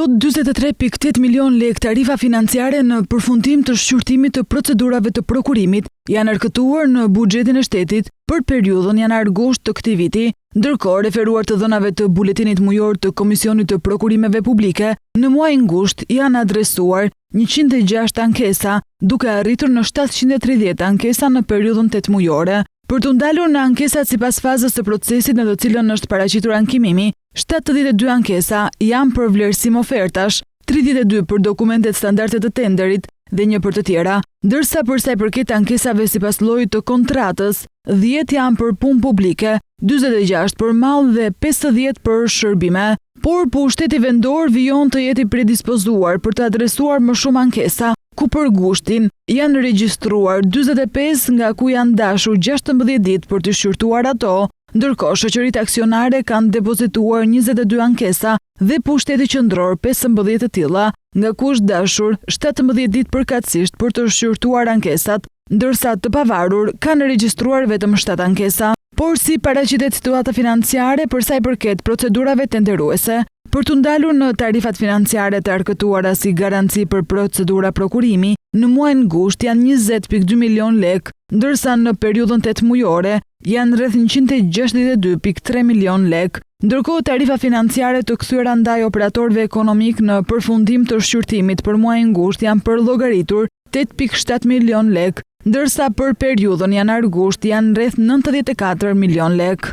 plot 43.8 milion lek tarifa financiare në përfundim të shqyrtimit të procedurave të prokurimit janë arkëtuar në buxhetin e shtetit për periudhën janar-gusht të këtij viti, ndërkohë referuar të dhënave të buletinit mujor të Komisionit të Prokurimeve Publike, në muajin gusht janë adresuar 106 ankesa, duke arritur në 730 ankesa në periudhën 8 mujore. Për të ndalur në ankesat sipas fazës së procesit në të cilën është paraqitur ankimimi, 72 ankesa janë për vlerësim ofertash, 32 për dokumentet standarde të tenderit dhe 1 për të tjera, ndërsa për sa i përket ankesave sipas llojit të kontratës, 10 janë për punë publike, 46 për mall dhe 50 për shërbime, por pushteti vendor vijon të jetë i predispozuar për të adresuar më shumë ankesa, ku për gushtin janë regjistruar 45 nga ku janë dashur 16 ditë për të shqyrtuar ato, ndërkohë shoqëritë aksionare kanë depozituar 22 ankesa dhe pushteti qendror 15 të tilla, nga ku është dashur 17 ditë përkatësisht për të shqyrtuar ankesat, ndërsa të pavarur kanë regjistruar vetëm 7 ankesa. Por si paraqitet situata financiare për sa i përket procedurave tenderuese, për të ndalur në tarifat financiare të arkëtuara si garanci për procedura prokurimi, në muajin gusht janë 20.2 milion lek, ndërsa në periudhën 8 mujore janë rreth 162.3 milion lek. Ndërkohë tarifa financiare të kthyera ndaj operatorëve ekonomik në përfundim të shqyrtimit për muajin gusht janë përllogaritur 8.7 milion lek, ndërsa për periudhën janar-gusht janë rreth 94 milion lek.